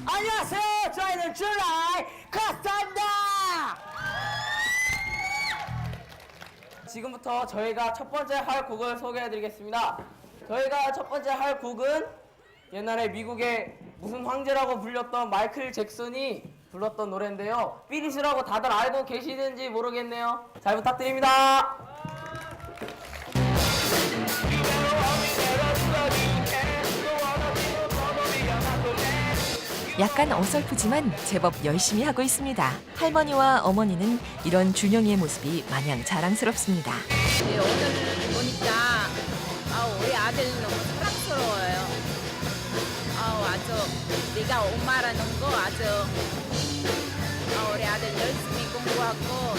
S19: 안녕하세요. 저희는 줄라이 카스타입니다. 지금부터 저희가 첫 번째 할 곡을 소개해드리겠습니다. 저희가 첫 번째 할 곡은 옛날에 미국의 무슨 황제라고 불렸던 마이클 잭슨이 불렀던 노래인데요. 삐릿이라고 다들 알고 계시는지 모르겠네요. 잘 부탁드립니다.
S2: 약간 어설프지만 제법 열심히 하고 있습니다. 할머니와 어머니는 이런 준영이의 모습이 마냥 자랑스럽습니다.
S20: 네, 오늘 보니까 우리 아들 너무 사랑스러워요. 아주 네가 엄마라는 거 아주 우리 아들 열심히 공부하고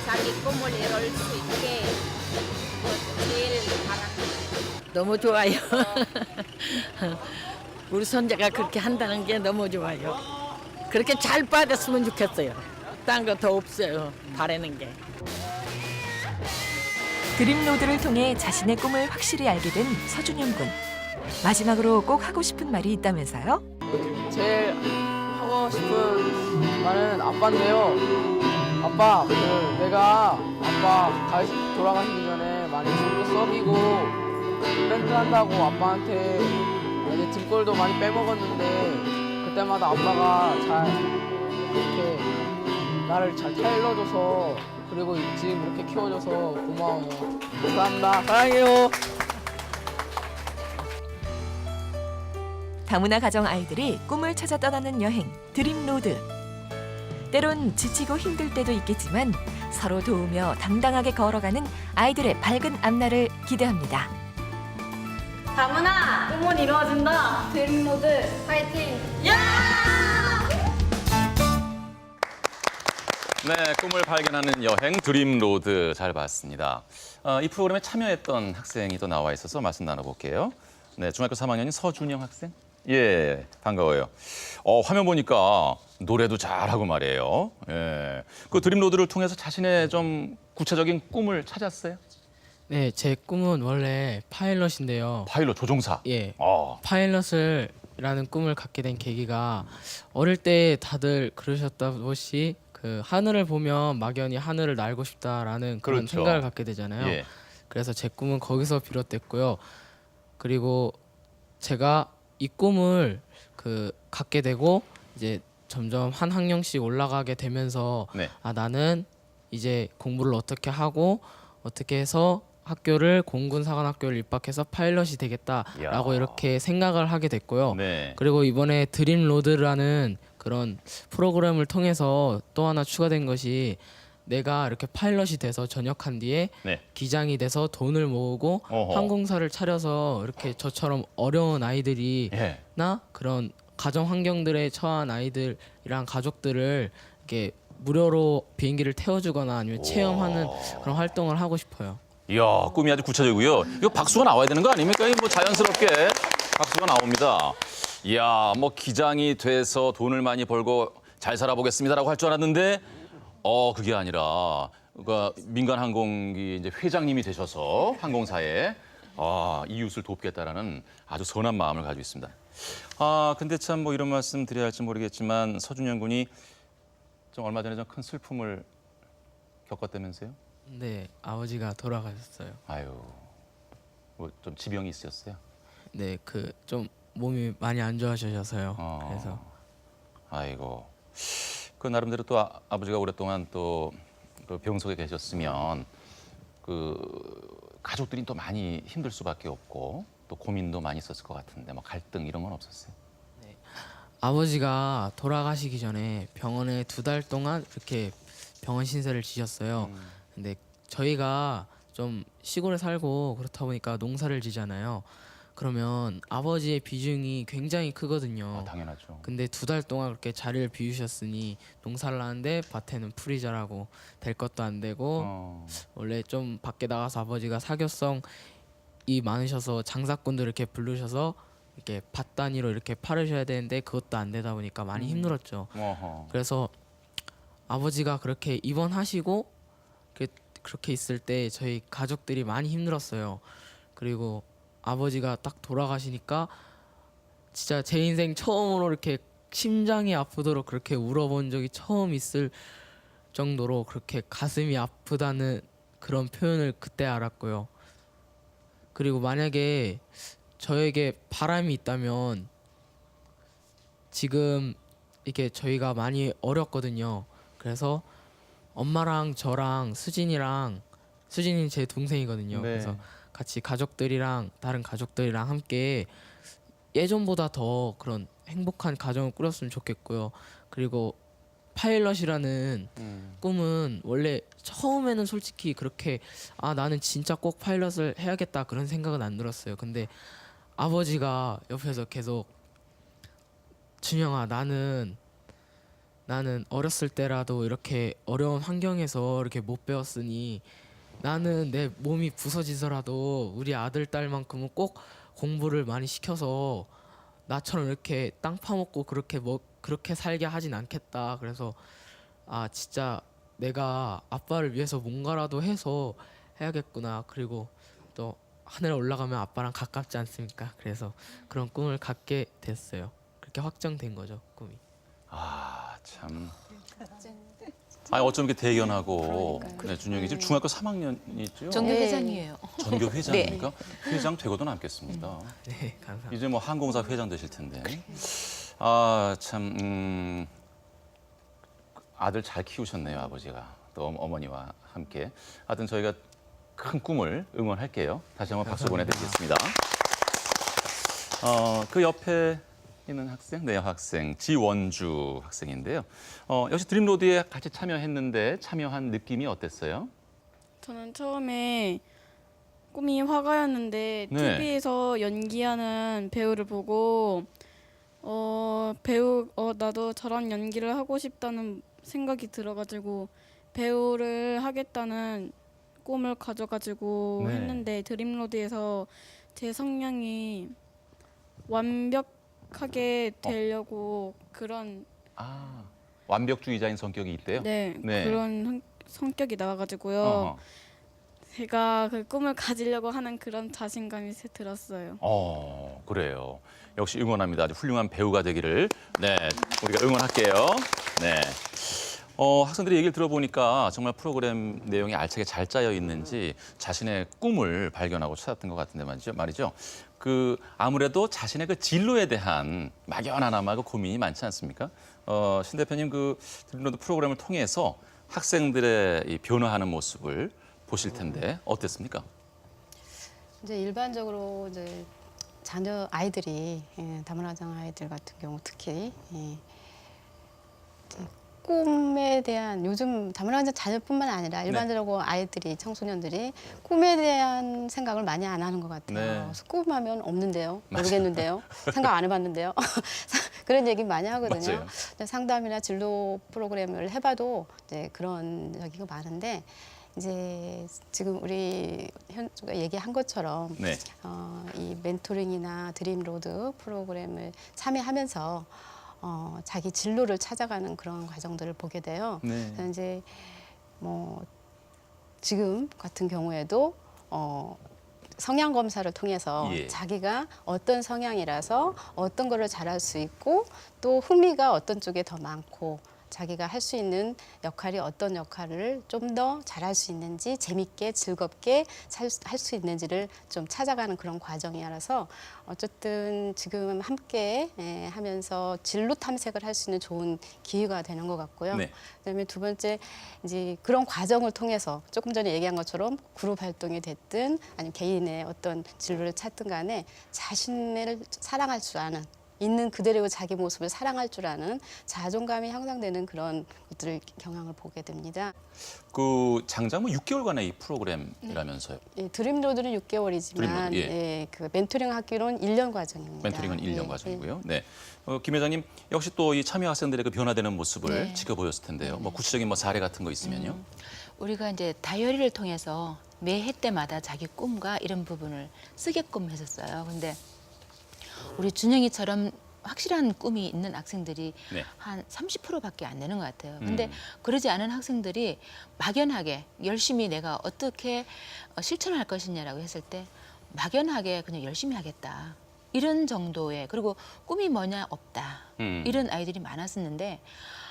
S20: 자기 꿈을 이룰 수 있게 제일 바랍니다.
S21: 너무 좋아요. 우리 손자가 그렇게 한다는 게 너무 좋아요. 그렇게 잘 빠졌으면 좋겠어요. 딴 거 더 없어요. 바라는 게.
S2: 드림로드를 통해 자신의 꿈을 확실히 알게 된 서준영 군. 마지막으로 꼭 하고 싶은 말이 있다면서요?
S19: 제일 하고 싶은 말은 아빠인데요. 아빠, 내가 아빠 돌아가시기 전에 많이 돈도 써비고 밴드 한다고 아빠한테 이제 등골도 많이 빼먹었는데 그때마다 아빠가 잘 이렇게 나를 잘 타일러줘서 그리고 지금 이렇게 키워줘서 고마워요. 감사합니다. 사랑해요.
S2: 다문화 가정 아이들이 꿈을 찾아 떠나는 여행 드림로드. 때론 지치고 힘들 때도 있겠지만 서로 도우며 당당하게 걸어가는 아이들의 밝은 앞날을 기대합니다.
S4: 다문아, 꿈은 이루어진다. 드림로드 파이팅!
S1: 네, 꿈을 발견하는 여행 드림로드 잘 봤습니다. 이 프로그램에 참여했던 학생이 또 나와 있어서 말씀 나눠볼게요. 네, 중학교 3학년인 서준영 학생. 예, 반가워요. 화면 보니까 노래도 잘하고 말이에요. 예, 그 드림로드를 통해서 자신의 좀 구체적인 꿈을 찾았어요?
S22: 네, 제 꿈은 원래 파일럿인데요.
S1: 파일럿, 조종사?
S22: 예. 파일럿이라는 꿈을 갖게 된 계기가 어릴 때 다들 그러셨다듯이 그 하늘을 보면 막연히 하늘을 날고 싶다라는 그런
S1: 그렇죠.
S22: 생각을 갖게 되잖아요.
S1: 예.
S22: 그래서 제 꿈은 거기서 비롯됐고요. 그리고 제가 이 꿈을 갖게 되고 이제 점점 한 학년씩 올라가게 되면서
S1: 네.
S22: 나는 이제 공부를 어떻게 하고 어떻게 해서 학교를 공군사관학교를 입학해서 파일럿이 되겠다라고 이렇게 생각을 하게 됐고요.
S1: 네.
S22: 그리고 이번에 드림로드라는 그런 프로그램을 통해서 또 하나 추가된 것이 내가 이렇게 파일럿이 돼서 전역한 뒤에
S1: 네.
S22: 기장이 돼서 돈을 모으고
S1: 어허.
S22: 항공사를 차려서 이렇게 저처럼 어려운 아이들이
S1: 예.
S22: 나 그런 가정 환경들에 처한 아이들이랑 가족들을 이렇게 무료로 비행기를 태워주거나 아니면 체험하는 그런 활동을 하고 싶어요.
S1: 이야, 꿈이 아주 구체적이고요. 이거 박수가 나와야 되는 거 아닙니까? 뭐 자연스럽게 박수가 나옵니다. 이야, 뭐 기장이 돼서 돈을 많이 벌고 잘 살아보겠습니다라고 할 줄 알았는데 그게 아니라 그러니까 민간 항공기 이제 회장님이 되셔서 항공사에 이웃을 돕겠다라는 아주 선한 마음을 가지고 있습니다. 근데 참 뭐 이런 말씀 드려야 할지 모르겠지만 서준영 군이 좀 얼마 전에 좀 큰 슬픔을 겪었다면서요?
S22: 네, 아버지가 돌아가셨어요.
S1: 아유, 뭐 좀 지병이 있으셨어요?
S22: 네, 좀 몸이 많이 안 좋아지셔서요. 그래서
S1: 아이고, 그 나름대로 또 아버지가 오랫동안 또 병석에 계셨으면 그 가족들이 또 많이 힘들 수밖에 없고 또 고민도 많이 있었을 것 같은데 뭐 갈등 이런 건 없었어요?
S22: 아버지가 돌아가시기 전에 병원에 2달 동안 이렇게 병원 신세를 지셨어요. 근데 저희가 좀 시골에 살고 그렇다 보니까 농사를 지잖아요. 그러면 아버지의 비중이 굉장히 크거든요.
S1: 당연하죠.
S22: 근데 2달 동안 그렇게 자리를 비우셨으니 농사를 하는데 밭에는 풀이 자라고 될 것도 안 되고 원래 좀 밖에 나가서 아버지가 사교성이 많으셔서 장사꾼들 이렇게 부르셔서 이렇게 밭 단위로 이렇게 팔으셔야 되는데 그것도 안 되다 보니까 많이 힘들었죠. 그래서 아버지가 그렇게 입원하시고 그렇게 있을 때 저희 가족들이 많이 힘들었어요. 그리고 아버지가 딱 돌아가시니까 진짜 제 인생 처음으로 이렇게 심장이 아프도록 그렇게 울어본 적이 처음 있을 정도로 그렇게 가슴이 아프다는 그런 표현을 그때 알았고요. 그리고 만약에 저에게 바람이 있다면 지금 이게 저희가 많이 어렸거든요. 그래서 엄마랑 저랑 수진이 제 동생이거든요.
S1: 네.
S22: 그래서 같이 가족들이랑 다른 가족들이랑 함께 예전보다 더 그런 행복한 가정을 꾸렸으면 좋겠고요. 그리고 파일럿이라는 꿈은 원래 처음에는 솔직히 그렇게 나는 진짜 꼭 파일럿을 해야겠다 그런 생각은 안 들었어요. 근데 아버지가 옆에서 계속 준영아 나는 어렸을 때라도 이렇게 어려운 환경에서 이렇게 못 배웠으니 나는 내 몸이 부서지더라도 우리 아들 딸만큼은 꼭 공부를 많이 시켜서 나처럼 이렇게 땅 파먹고 그렇게 살게 하진 않겠다. 그래서 진짜 내가 아빠를 위해서 뭔가라도 해서 해야겠구나. 그리고 또 하늘에 올라가면 아빠랑 가깝지 않습니까? 그래서 그런 꿈을 갖게 됐어요. 그렇게 확정된 거죠, 꿈이.
S1: 참. 어쩜 이렇게 대견하고. 네, 준영이 지금 중학교 3학년이죠?
S6: 전교 회장이에요.
S1: 전교 회장입니까? 회장 되고도 남겠습니다.
S22: 네, 감사합니다.
S1: 이제 뭐 항공사 회장 되실 텐데. 참 아들 잘 키우셨네요, 아버지가. 또 어머니와 함께. 하여튼 저희가 큰 꿈을 응원할게요. 다시 한번 박수 보내드리겠습니다. 그 옆에 있는 학생, 네, 여학생 지원주 학생인데요. 역시 드림로드에 같이 참여했는데 참여한 느낌이 어땠어요?
S5: 저는 처음에 꿈이 화가였는데
S1: 네.
S5: TV에서 연기하는 배우를 보고 나도 저런 연기를 하고 싶다는 생각이 들어가지고 배우를 하겠다는 꿈을 가져가지고
S1: 네.
S5: 했는데 드림로드에서 제 성향이 완벽하게 되려고 그런
S1: 완벽주의자인 성격이 있대요?
S5: 네. 그런 성격이 나와가지고요.
S1: 어허.
S5: 제가 그 꿈을 가지려고 하는 그런 자신감이 들었어요.
S1: 그래요. 역시 응원합니다. 아주 훌륭한 배우가 되기를 네, 우리가 응원할게요. 네. 학생들의 얘기를 들어보니까 정말 프로그램 내용이 알차게 잘 짜여 있는지 자신의 꿈을 발견하고 찾았던 것 같은데 말이죠. 아무래도 자신의 그 진로에 대한 막연하나마 그 고민이 많지 않습니까? 신 대표님 그 드림로드 프로그램을 통해서 학생들의 이 변화하는 모습을 보실 텐데 어땠습니까?
S7: 이제 일반적으로 이제 아이들이 다문화장 아이들 같은 경우 특히 꿈에 대한 요즘 다문화장 자녀뿐만 아니라 일반적으로 아이들이 청소년들이 꿈에 대한 생각을 많이 안 하는 것 같아요.
S1: 네.
S7: 그래서 꿈하면 없는데요, 모르겠는데요, 생각 안 해봤는데요. 그런 얘기 많이 하거든요. 상담이나 진로 프로그램을 해봐도 이제 그런 얘기가 많은데 이제 지금 우리 현주가 얘기한 것처럼
S1: 네.
S7: 이 멘토링이나 드림로드 프로그램을 참여하면서 자기 진로를 찾아가는 그런 과정들을 보게 돼요.
S1: 네.
S7: 그래서 이제 뭐 지금 같은 경우에도 성향 검사를 통해서 자기가 어떤 성향이라서 어떤 거를 잘할 수 있고 또 흥미가 어떤 쪽에 더 많고 자기가 할 수 있는 역할이 어떤 역할을 좀 더 잘할 수 있는지 재밌게 즐겁게 할 수 있는지를 좀 찾아가는 그런 과정이라서 어쨌든 지금 함께 하면서 진로 탐색을 할 수 있는 좋은 기회가 되는 것 같고요.
S1: 네.
S7: 그다음에 두 번째 이제 그런 과정을 통해서 조금 전에 얘기한 것처럼 그룹 활동이 됐든 아니면 개인의 어떤 진로를 찾든 간에 자신을 사랑할 줄 아는 있는 그대로의 자기 모습을 사랑할 줄 아는 자존감이 향상되는 그런 것들을 경향을 보게 됩니다.
S1: 그 장장 6개월간의 이 프로그램이라면서요?
S7: 드림로드는 6개월이지만 그 멘토링 학교는 1년 과정입니다.
S1: 멘토링은 1년 과정이고요. 네. 김 회장님 역시 또 이 참여 학생들의 그 변화되는 모습을 지켜보셨을 텐데요. 뭐 구체적인 사례 같은 거 있으면요.
S6: 우리가 이제 다이어리를 통해서 매해 때마다 자기 꿈과 이런 부분을 쓰게끔 했었어요. 근데 우리 준영이처럼 확실한 꿈이 있는 학생들이 한 30%밖에 안 되는 것 같아요. 근데 그러지 않은 학생들이 막연하게 열심히 내가 어떻게 실천할 것이냐라고 했을 때 막연하게 그냥 열심히 하겠다. 이런 정도의 그리고 꿈이 뭐냐 없다. 이런 아이들이 많았었는데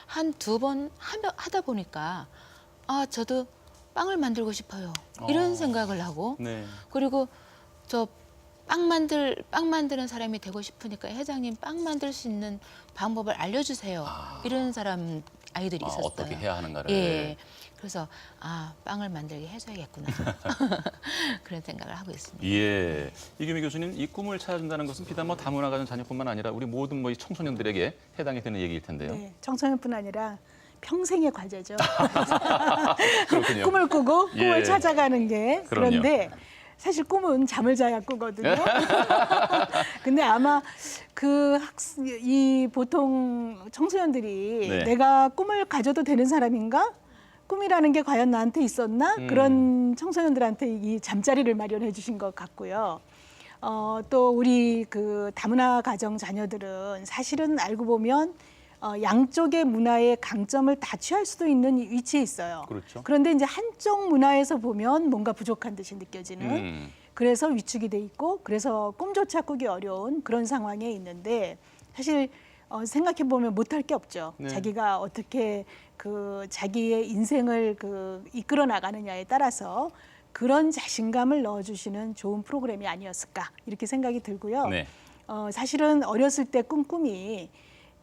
S6: 한 두 번 하다 보니까 저도 빵을 만들고 싶어요. 이런 생각을 하고 그리고 저 빵 만드는 사람이 되고 싶으니까 회장님 빵 만들 수 있는 방법을 알려주세요. 이런 사람 아이들이 있었어요.
S1: 어떻게 해야 하는가를.
S6: 예. 그래서 빵을 만들게 해줘야겠구나. 그런 생각을 하고 있습니다.
S1: 예. 이규미 교수님, 이 꿈을 찾아준다는 것은 비단 뭐 다문화 가정 자녀뿐만 아니라 우리 모든 이 청소년들에게 해당이 되는 얘기일 텐데요.
S8: 네, 청소년뿐 아니라 평생의 과제죠.
S1: 그렇군요.
S8: 꿈을 꾸고 꿈을
S1: 예.
S8: 찾아가는 게.
S1: 그럼요.
S8: 그런데 사실 꿈은 잠을 자야 꾸거든요. 근데 아마 이 보통 청소년들이
S1: 네.
S8: 내가 꿈을 가져도 되는 사람인가? 꿈이라는 게 과연 나한테 있었나? 그런 청소년들한테 이 잠자리를 마련해 주신 것 같고요. 또 우리 다문화 가정 자녀들은 사실은 알고 보면 양쪽의 문화의 강점을 다 취할 수도 있는 위치에 있어요.
S1: 그렇죠.
S8: 그런데 이제 한쪽 문화에서 보면 뭔가 부족한 듯이 느껴지는 그래서 위축이 돼 있고 그래서 꿈조차 꾸기 어려운 그런 상황에 있는데 사실 생각해 보면 못할 게 없죠.
S1: 네.
S8: 자기가 어떻게 자기의 인생을 이끌어 나가느냐에 따라서 그런 자신감을 넣어주시는 좋은 프로그램이 아니었을까 이렇게 생각이 들고요.
S1: 네.
S8: 사실은 어렸을 때 꿈이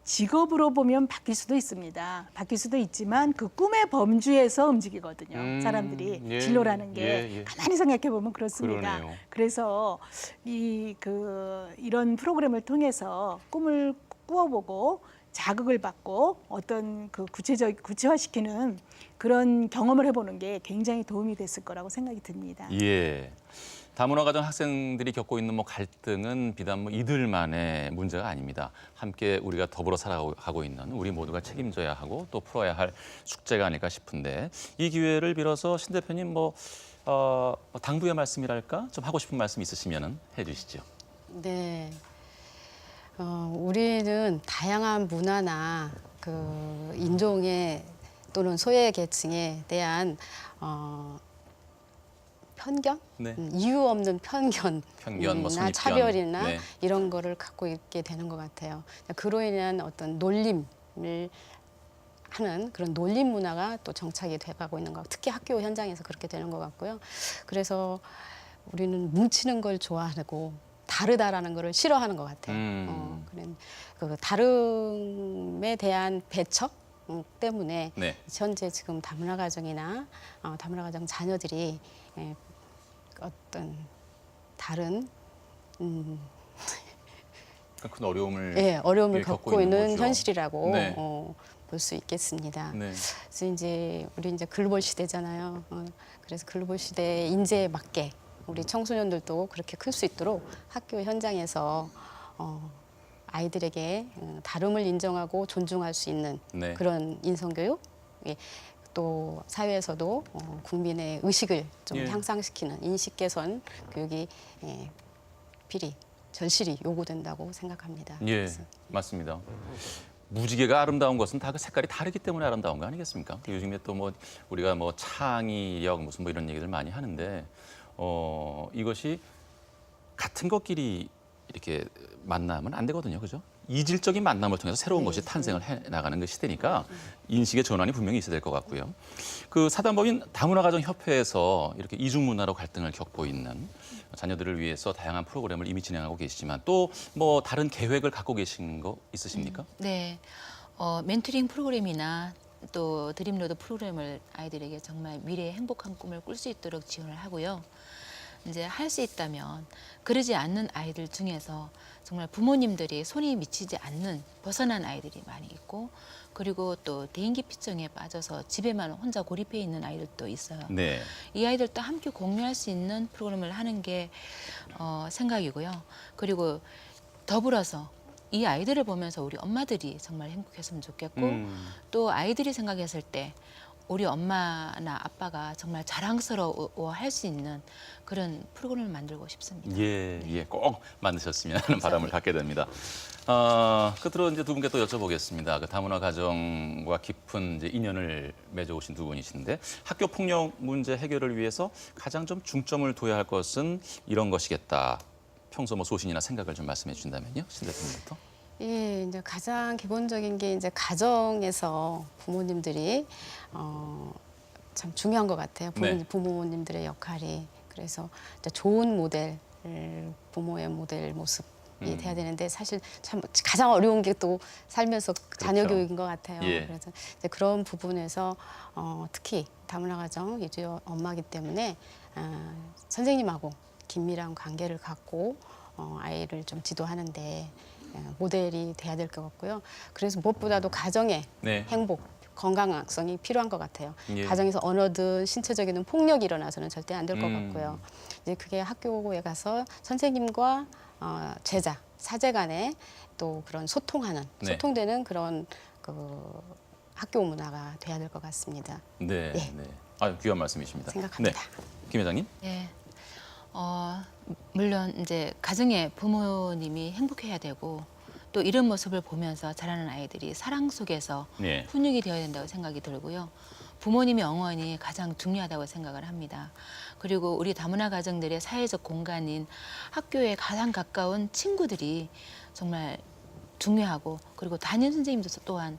S8: 직업으로 보면 바뀔 수도 있습니다. 바뀔 수도 있지만 그 꿈의 범주에서 움직이거든요. 사람들이
S1: 예,
S8: 진로라는 게
S1: 예.
S8: 가만히 생각해 보면 그렇습니다.
S1: 그러네요.
S8: 그래서 이런 프로그램을 통해서 꿈을 꾸어보고 자극을 받고 어떤 구체화시키는 그런 경험을 해보는 게 굉장히 도움이 됐을 거라고 생각이 듭니다.
S1: 예. 다문화 가정 학생들이 겪고 있는 갈등은 비단 이들만의 문제가 아닙니다. 함께 우리가 더불어 살아가고 있는 우리 모두가 책임져야 하고 또 풀어야 할 숙제가 아닐까 싶은데 이 기회를 빌어서 신 대표님 당부의 말씀이랄까 좀 하고 싶은 말씀 있으시면 해주시죠.
S7: 네. 우리는 다양한 문화나 인종의 또는 소외 계층에 대한 편견?
S1: 네.
S7: 이유 없는 편견이나
S1: 선입견.
S7: 차별이나
S1: 네.
S7: 이런 거를 갖고 있게 되는 것 같아요. 그로 인한 어떤 놀림을 하는 그런 놀림 문화가 또 정착이 돼가고 있는 것 같고 특히 학교 현장에서 그렇게 되는 것 같고요. 그래서 우리는 뭉치는 걸 좋아하고 다르다라는 걸 싫어하는 것 같아요. 다름에 대한 배척 때문에
S1: 네.
S7: 현재 지금 다문화 가정이나 다문화 가정 자녀들이 어떤 다른
S1: 큰 어려움을
S7: 어려움을 겪고 있는
S1: 거죠.
S7: 현실이라고
S1: 네.
S7: 볼 수 있겠습니다.
S1: 네.
S7: 그래서 우리 글로벌 시대잖아요. 그래서 글로벌 시대의 인재에 맞게 우리 청소년들도 그렇게 클 수 있도록 학교 현장에서 아이들에게 다름을 인정하고 존중할 수 있는
S1: 네.
S7: 그런 인성교육, 또 사회에서도 국민의 의식을 좀
S1: 예.
S7: 향상시키는 인식 개선 교육이 절실히 요구된다고 생각합니다.
S1: 예, 맞습니다. 무지개가 아름다운 것은 다 색깔이 다르기 때문에 아름다운 거 아니겠습니까? 요즘에 또 우리가 창의력 무슨 이런 얘기들 많이 하는데 이것이 같은 것끼리 이렇게 만나면 안 되거든요, 그죠? 이질적인 만남을 통해서 새로운 것이 탄생을 해 나가는 그 시대니까 인식의 전환이 분명히 있어야 될 것 같고요. 사단법인 다문화가정협회에서 이렇게 이중문화로 갈등을 겪고 있는 자녀들을 위해서 다양한 프로그램을 이미 진행하고 계시지만 또 다른 계획을 갖고 계신 거 있으십니까?
S6: 네, 멘토링 프로그램이나 또 드림로드 프로그램을 아이들에게 정말 미래의 행복한 꿈을 꿀 수 있도록 지원을 하고요. 이제 할 수 있다면 그러지 않는 아이들 중에서 정말 부모님들이 손이 미치지 않는 벗어난 아이들이 많이 있고 그리고 또 대인기 피증에 빠져서 집에만 혼자 고립해 있는 아이들도 있어요.
S1: 네.
S6: 이 아이들도 함께 공유할 수 있는 프로그램을 하는 게 생각이고요. 그리고 더불어서 이 아이들을 보면서 우리 엄마들이 정말 행복했으면 좋겠고 또 아이들이 생각했을 때 우리 엄마나 아빠가 정말 자랑스러워할 수 있는 그런 프로그램을 만들고 싶습니다.
S1: 예, 꼭 만드셨으면 하는 바람을 갖게 됩니다. 끝으로 이제 두 분께 또 여쭤보겠습니다. 다문화 가정과 깊은 인연을 맺어오신 두 분이신데 학교 폭력 문제 해결을 위해서 가장 좀 중점을 둬야 할 것은 이런 것이겠다. 평소 소신이나 생각을 좀 말씀해 주신다면요, 신 대표님부터.
S7: 예, 이제 가장 기본적인 게 이제 가정에서 부모님들이 참 중요한 것 같아요. 부모님들의 역할이. 그래서 이제 좋은 모델, 부모의 모델 모습이 돼야 되는데 사실 참 가장 어려운 게 또 살면서 자녀
S1: 그렇죠.
S7: 교육인 것 같아요.
S1: 예.
S7: 그래서 이제 그런 부분에서 특히 다문화 가정 이주 엄마기 때문에 선생님하고 긴밀한 관계를 갖고 아이를 좀 지도하는데 모델이 돼야 될 것 같고요. 그래서 무엇보다도 가정의
S1: 네.
S7: 행복, 건강성이 필요한 것 같아요.
S1: 예.
S7: 가정에서 언어든 신체적인 폭력이 일어나서는 절대 안 될 것 같고요.
S1: 음.
S7: 이제 그게 학교에 가서 선생님과 제자, 사제 간에 또 그런 소통하는,
S1: 네.
S7: 소통되는 그런 그 학교 문화가 돼야 될 것 같습니다.
S1: 네,
S7: 예.
S1: 네. 아유, 귀한 말씀이십니다.
S7: 생각합니다.
S1: 네. 김 회장님.
S6: 네. 물론 이제 가정의 부모님이 행복해야 되고 또 이런 모습을 보면서 자라는 아이들이 사랑 속에서
S1: 네.
S6: 훈육이 되어야 된다고 생각이 들고요. 부모님의 응원이 가장 중요하다고 생각을 합니다. 그리고 우리 다문화 가정들의 사회적 공간인 학교에 가장 가까운 친구들이 정말 중요하고 그리고 담임 선생님도 또한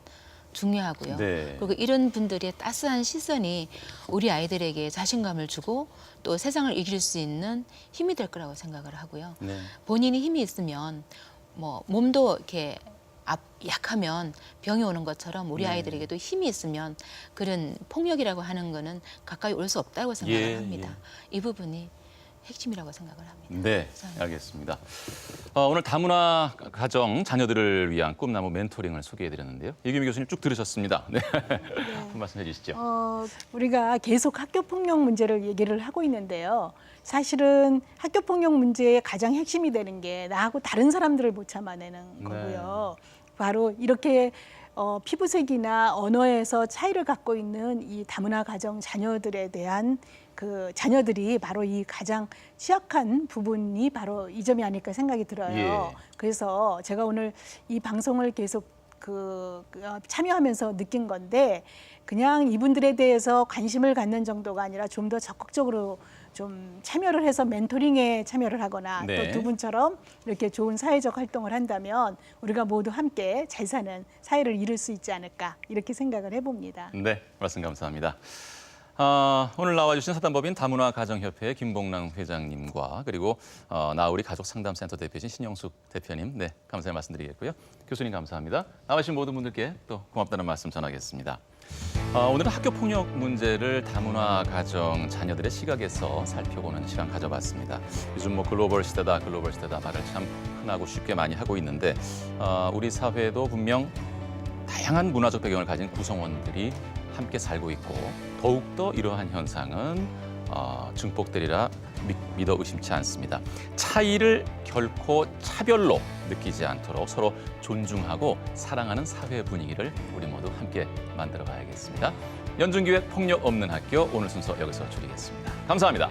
S6: 중요하고요.
S1: 네.
S6: 그리고 이런 분들의 따스한 시선이 우리 아이들에게 자신감을 주고 또 세상을 이길 수 있는 힘이 될 거라고 생각을 하고요.
S1: 네.
S6: 본인이 힘이 있으면 뭐 몸도 이렇게 약하면 병이 오는 것처럼 우리
S1: 네.
S6: 아이들에게도 힘이 있으면 그런 폭력이라고 하는 거는 가까이 올 수 없다고 생각을
S1: 예,
S6: 합니다. 이 부분이 핵심이라고 생각을 합니다.
S1: 네, 알겠습니다. 오늘 다문화 가정 자녀들을 위한 꿈나무 멘토링을 소개해드렸는데요. 이규미 교수님 쭉 들으셨습니다. 네. 한 말씀 해주시죠.
S8: 우리가 계속 학교 폭력 문제를 얘기를 하고 있는데요. 사실은 학교 폭력 문제의 가장 핵심이 되는 게 나하고 다른 사람들을 못 참아내는 거고요. 바로 이렇게 피부색이나 언어에서 차이를 갖고 있는 이 다문화 가정 자녀들에 대한 그 자녀들이 바로 이 가장 취약한 부분이 바로 이 점이 아닐까 생각이 들어요.
S1: 예.
S8: 그래서 제가 오늘 이 방송을 계속 참여하면서 느낀 건데 그냥 이분들에 대해서 관심을 갖는 정도가 아니라 좀 더 적극적으로 좀 참여를 해서 멘토링에 참여를 하거나
S1: 네.
S8: 또 두 분처럼 이렇게 좋은 사회적 활동을 한다면 우리가 모두 함께 잘 사는 사회를 이룰 수 있지 않을까 이렇게 생각을 해봅니다.
S1: 네, 말씀 감사합니다. 오늘 나와주신 사단법인 다문화 가정협회 김봉랑 회장님과 그리고 나우리 가족상담센터 대표이신 신영숙 대표님, 네, 감사의 말씀드리겠고요. 교수님 감사합니다. 나와주신 모든 분들께 또 고맙다는 말씀 전하겠습니다. 오늘은 학교 폭력 문제를 다문화 가정 자녀들의 시각에서 살펴보는 시간 가져봤습니다. 요즘 뭐 글로벌 시대다 말을 참 흔하고 쉽게 많이 하고 있는데 우리 사회도 분명 다양한 문화적 배경을 가진 구성원들이 함께 살고 있고 더욱더 이러한 현상은 증폭되리라 믿어 의심치 않습니다. 차이를 결코 차별로 느끼지 않도록 서로 존중하고 사랑하는 사회 분위기를 우리 모두 함께 만들어 가야겠습니다. 연중기획 폭력 없는 학교 오늘 순서 여기서 줄이겠습니다. 감사합니다.